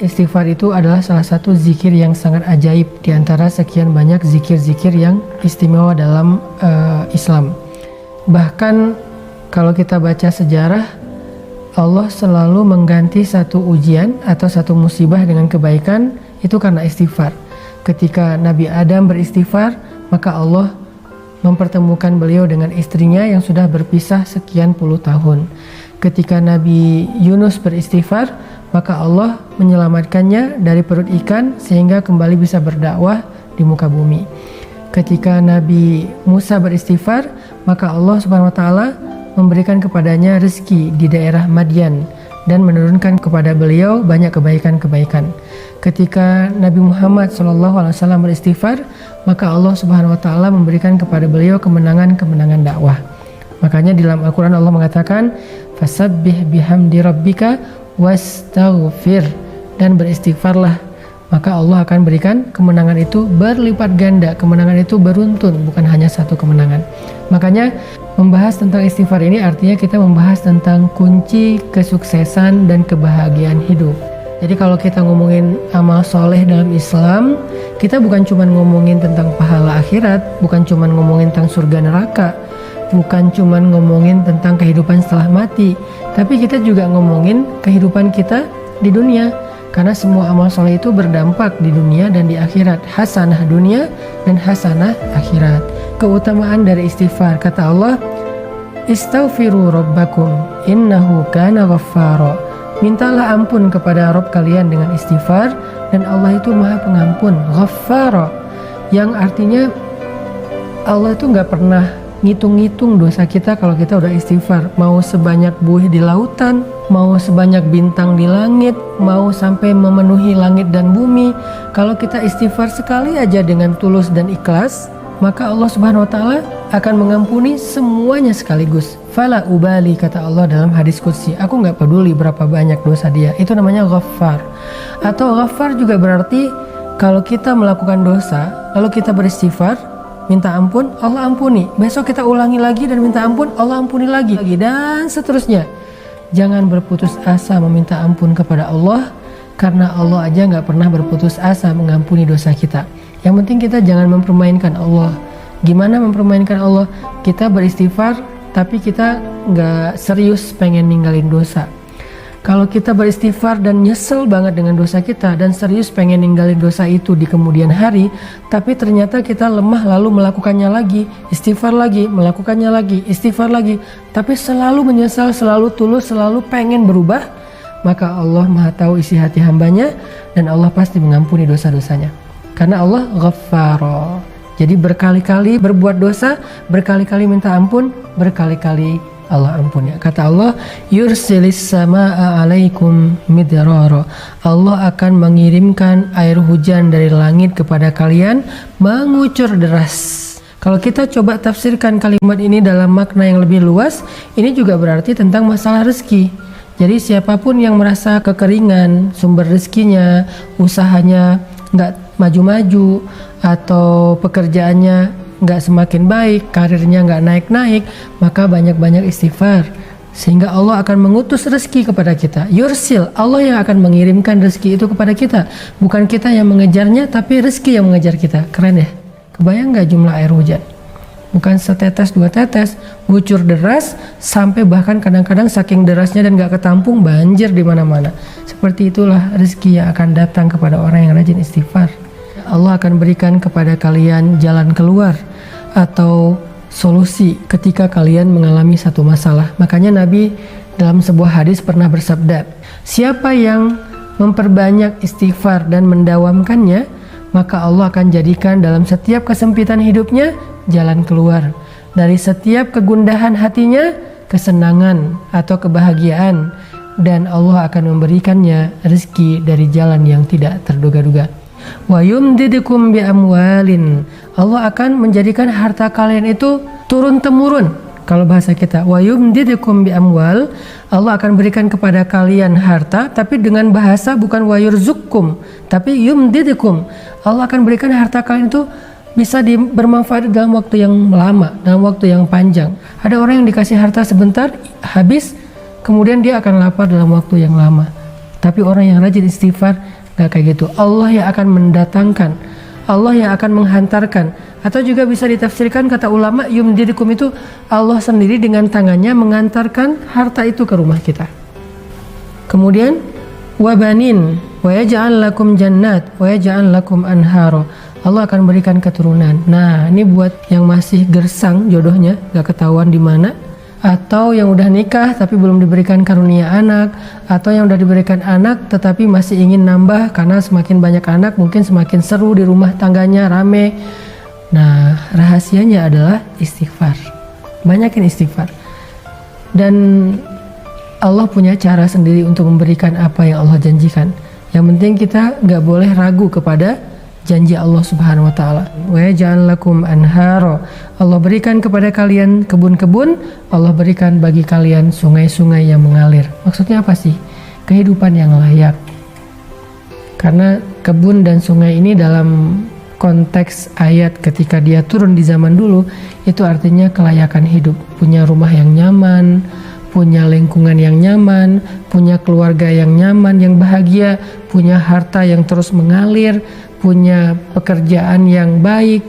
istighfar itu adalah salah satu zikir yang sangat ajaib di antara sekian banyak zikir-zikir yang istimewa dalam Islam. Bahkan kalau kita baca sejarah, Allah selalu mengganti satu ujian atau satu musibah dengan kebaikan itu karena istighfar. Ketika Nabi Adam beristighfar, maka Allah mempertemukan beliau dengan istrinya yang sudah berpisah sekian puluh tahun. Ketika Nabi Yunus beristighfar, maka Allah menyelamatkannya dari perut ikan sehingga kembali bisa berdakwah di muka bumi. Ketika Nabi Musa beristighfar, maka Allah Subhanahu wa taala memberikan kepadanya rezeki di daerah Madian dan menurunkan kepada beliau banyak kebaikan-kebaikan. Ketika Nabi Muhammad SAW beristighfar, maka Allah Subhanahu wa taala memberikan kepada beliau kemenangan-kemenangan dakwah. Makanya di dalam Al-Quran Allah mengatakan, fasabbih bihamdi rabbika wastaghfir, dan beristighfarlah, maka Allah akan berikan kemenangan itu berlipat ganda, kemenangan itu beruntun, bukan hanya satu kemenangan. Makanya membahas tentang istighfar ini artinya kita membahas tentang kunci kesuksesan dan kebahagiaan hidup. Jadi kalau kita ngomongin amal soleh dalam Islam, kita bukan cuma ngomongin tentang pahala akhirat, bukan cuma ngomongin tentang surga neraka, bukan cuma ngomongin tentang kehidupan setelah mati, tapi kita juga ngomongin kehidupan kita di dunia. Karena semua amal soleh itu berdampak di dunia dan di akhirat. Hasanah dunia dan hasanah akhirat. Keutamaan dari istighfar, kata Allah, istaghfiru rabbakum innahu kana ghaffara. Mintalah ampun kepada Rabb kalian dengan istighfar, dan Allah itu maha pengampun. Ghaffara, yang artinya Allah itu gak pernah ngitung-ngitung dosa kita kalau kita udah istighfar. Mau sebanyak buih di lautan, mau sebanyak bintang di langit, mau sampai memenuhi langit dan bumi, kalau kita istighfar sekali aja dengan tulus dan ikhlas, maka Allah Subhanahu wa taala akan mengampuni semuanya sekaligus. Fala ubali, kata Allah dalam hadis qudsi, aku gak peduli berapa banyak dosa dia. Itu namanya ghaffar. Atau ghaffar juga berarti kalau kita melakukan dosa lalu kita beristighfar, minta ampun, Allah ampuni. Besok kita ulangi lagi dan minta ampun, Allah ampuni lagi, dan seterusnya. Jangan berputus asa meminta ampun kepada Allah, karena Allah aja gak pernah berputus asa mengampuni dosa kita. Yang penting kita jangan mempermainkan Allah. Gimana mempermainkan Allah? Kita beristighfar tapi kita gak serius pengen ninggalin dosa. Kalau kita beristighfar dan nyesel banget dengan dosa kita dan serius pengen ninggalin dosa itu di kemudian hari, tapi ternyata kita lemah lalu melakukannya lagi, istighfar lagi, melakukannya lagi, istighfar lagi, tapi selalu menyesal, selalu tulus, selalu pengen berubah, maka Allah maha tahu isi hati hambanya dan Allah pasti mengampuni dosa-dosanya. Karena Allah Ghaffara. Jadi berkali-kali berbuat dosa, berkali-kali minta ampun, berkali-kali Allah ampuni. Kata Allah, yursilis samaa alaikum midrara. Allah akan mengirimkan air hujan dari langit kepada kalian mengucur deras. Kalau kita coba tafsirkan kalimat ini dalam makna yang lebih luas, ini juga berarti tentang masalah rezeki. Jadi siapapun yang merasa kekeringan sumber rezekinya, usahanya nggak maju-maju, atau pekerjaannya nggak semakin baik, karirnya nggak naik-naik, maka banyak-banyak istighfar, sehingga Allah akan mengutus rezeki kepada kita. Yursil, Allah yang akan mengirimkan rezeki itu kepada kita, bukan kita yang mengejarnya, tapi rezeki yang mengejar kita. Keren ya? Kebayang nggak jumlah air hujan? Bukan setetes dua tetes, ngucur deras, sampai bahkan kadang-kadang saking derasnya dan nggak ketampung, banjir di mana-mana. Seperti itulah rezeki yang akan datang kepada orang yang rajin istighfar. Allah akan berikan kepada kalian jalan keluar atau solusi ketika kalian mengalami satu masalah. Makanya Nabi dalam sebuah hadis pernah bersabda, siapa yang memperbanyak istighfar dan mendawamkannya, maka Allah akan jadikan dalam setiap kesempitan hidupnya jalan keluar. Dari setiap kegundahan hatinya, kesenangan atau kebahagiaan, dan Allah akan memberikannya rezeki dari jalan yang tidak terduga-duga. Wa yumdidukum bi amwalin. Allah akan menjadikan harta kalian itu turun temurun. Kalau bahasa kita, wa yumdidukum bi amwal, Allah akan berikan kepada kalian harta, tapi dengan bahasa bukan wa yurzukum, tapi yumdidukum. Allah akan berikan harta kalian itu bisa bermanfaat dalam waktu yang lama, dalam waktu yang panjang. Ada orang yang dikasih harta sebentar habis, kemudian dia akan lapar dalam waktu yang lama. Tapi orang yang rajin istighfar nggak kayak gitu. Allah yang akan mendatangkan, Allah yang akan menghantarkan. Atau juga bisa ditafsirkan kata ulama, yumdidukum itu Allah sendiri dengan tangannya mengantarkan harta itu ke rumah kita. Kemudian wabanin wa yaj'al lakum jannat wa yaj'al lakum anharo. Allah akan berikan keturunan. Nah, ini buat yang masih gersang jodohnya, gak ketahuan di mana, atau yang udah nikah tapi belum diberikan karunia anak, atau yang udah diberikan anak tetapi masih ingin nambah karena semakin banyak anak mungkin semakin seru di rumah tangganya, rame. Nah, rahasianya adalah istighfar. Banyakin istighfar. Dan Allah punya cara sendiri untuk memberikan apa yang Allah janjikan. Yang penting kita gak boleh ragu kepada janji Allah Subhanahu wa taala. Wa yaj'al lakum anharo. Allah berikan kepada kalian kebun-kebun, Allah berikan bagi kalian sungai-sungai yang mengalir. Maksudnya apa sih? Kehidupan yang layak. Karena kebun dan sungai ini dalam konteks ayat ketika dia turun di zaman dulu, itu artinya kelayakan hidup, punya rumah yang nyaman, punya lingkungan yang nyaman, punya keluarga yang nyaman, yang bahagia, punya harta yang terus mengalir, punya pekerjaan yang baik,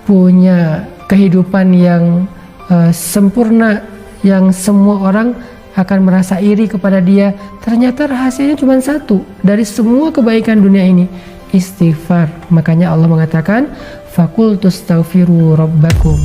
punya kehidupan yang sempurna, yang semua orang akan merasa iri kepada dia. Ternyata rahasianya cuma satu dari semua kebaikan dunia ini, istighfar. Makanya Allah mengatakan, fakultustaghfiru rabbakum.